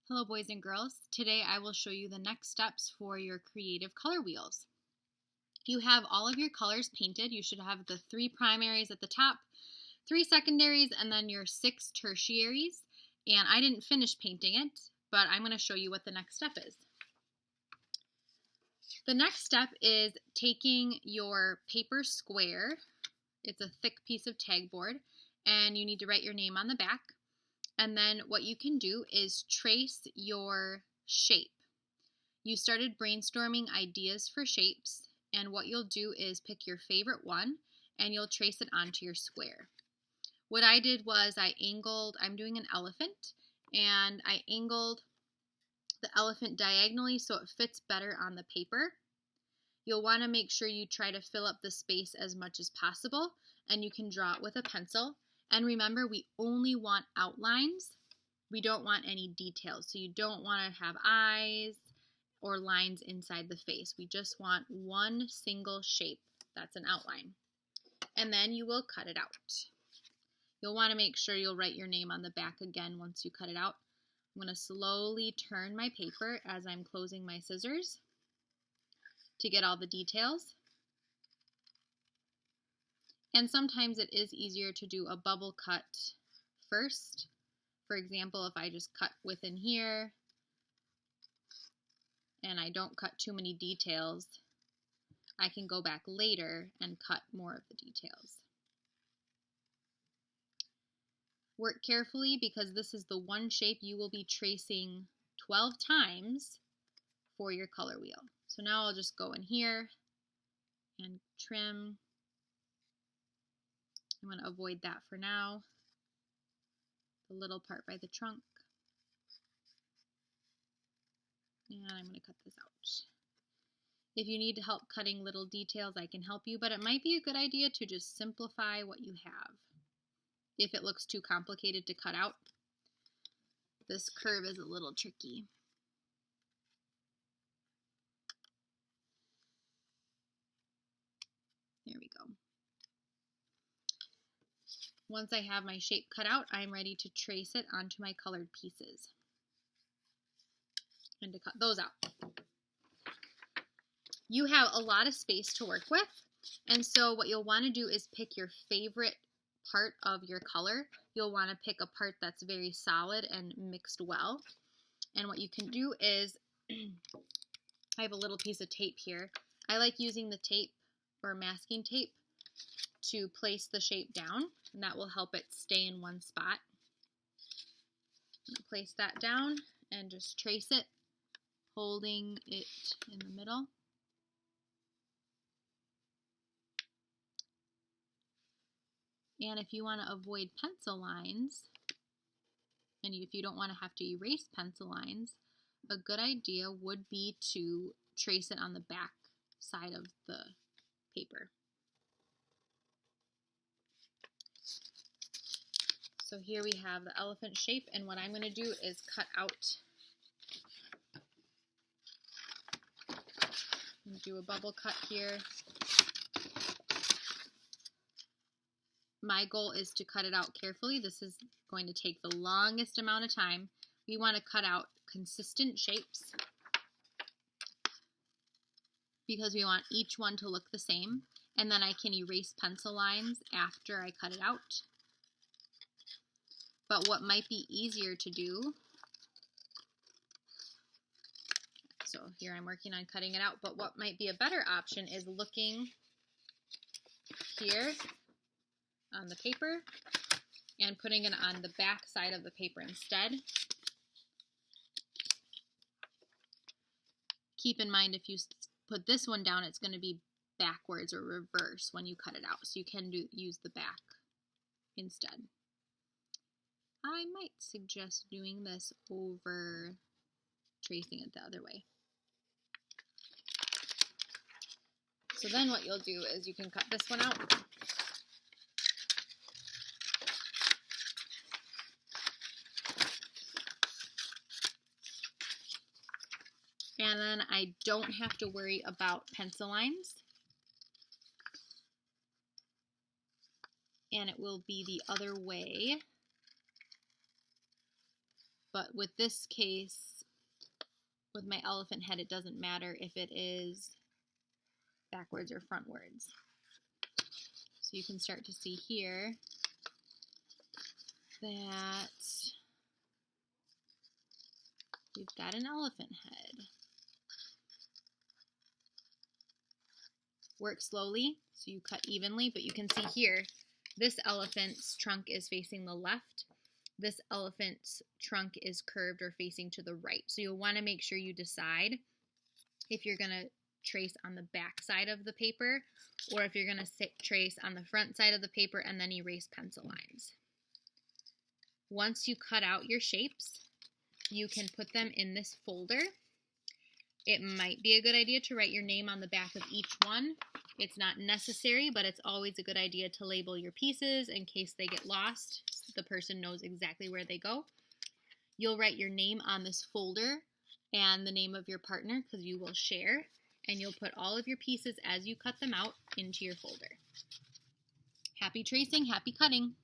Hello boys and girls. Today I will show you the next steps for your creative color wheels. You have all of your colors painted. You should have the 3 primaries at the top, 3 secondaries, and then your 6 tertiaries. And I didn't finish painting it, but I'm going to show you what the next step is. The next step is taking your paper square. It's a thick piece of tag board, and you need to write your name on the back. And then what you can do is trace your shape. You started brainstorming ideas for shapes, and what you'll do is pick your favorite one and you'll trace it onto your square. What I did was I'm doing an elephant, and I angled the elephant diagonally so it fits better on the paper. You'll want to make sure you try to fill up the space as much as possible, and you can draw it with a pencil. And remember, we only want outlines. We don't want any details. So you don't want to have eyes or lines inside the face. We just want one single shape. That's an outline. And then you will cut it out. You'll want to make sure you'll write your name on the back again once you cut it out. I'm going to slowly turn my paper as I'm closing my scissors to get all the details. And sometimes it is easier to do a bubble cut first. For example, if I just cut within here and I don't cut too many details, I can go back later and cut more of the details. Work carefully because this is the one shape you will be tracing 12 times for your color wheel. So now I'll just go in here and trim. I'm going to avoid that for now, the little part by the trunk. And I'm going to cut this out. If you need help cutting little details, I can help you, but it might be a good idea to just simplify what you have. If it looks too complicated to cut out, this curve is a little tricky. There we go. Once I have my shape cut out, I'm ready to trace it onto my colored pieces and to cut those out. You have a lot of space to work with, and so what you'll want to do is pick your favorite part of your color. You'll want to pick a part that's very solid and mixed well. And what you can do is, I have a little piece of tape here. I like using the tape or masking tape to place the shape down, and that will help it stay in one spot. I'm going to place that down and just trace it, holding it in the middle. And if you want to avoid pencil lines, and if you don't want to have to erase pencil lines, a good idea would be to trace it on the back side of the paper. So here we have the elephant shape, and what I'm going to do is cut out and do a bubble cut here. My goal is to cut it out carefully. This is going to take the longest amount of time. We want to cut out consistent shapes because we want each one to look the same, and then I can erase pencil lines after I cut it out. But what might be easier to do, so here I'm working on cutting it out, but what might be a better option is looking here on the paper and putting it on the back side of the paper instead. Keep in mind, if you put this one down, it's going to be backwards or reverse when you cut it out, so you can use the back instead. I might suggest doing this over tracing it the other way. So then what you'll do is you can cut this one out. And then I don't have to worry about pencil lines. And it will be the other way. But with this case, with my elephant head, it doesn't matter if it is backwards or frontwards. So you can start to see here that we've got an elephant head. Work slowly so you cut evenly, but you can see here this elephant's trunk is facing the left. This elephant's trunk is curved or facing to the right. So you'll want to make sure you decide if you're going to trace on the back side of the paper or if you're going to trace on the front side of the paper and then erase pencil lines. Once you cut out your shapes, you can put them in this folder. It might be a good idea to write your name on the back of each one. It's not necessary, but it's always a good idea to label your pieces in case they get lost. The person knows exactly where they go. You'll write your name on this folder and the name of your partner because you will share, and you'll put all of your pieces as you cut them out into your folder. Happy tracing, happy cutting!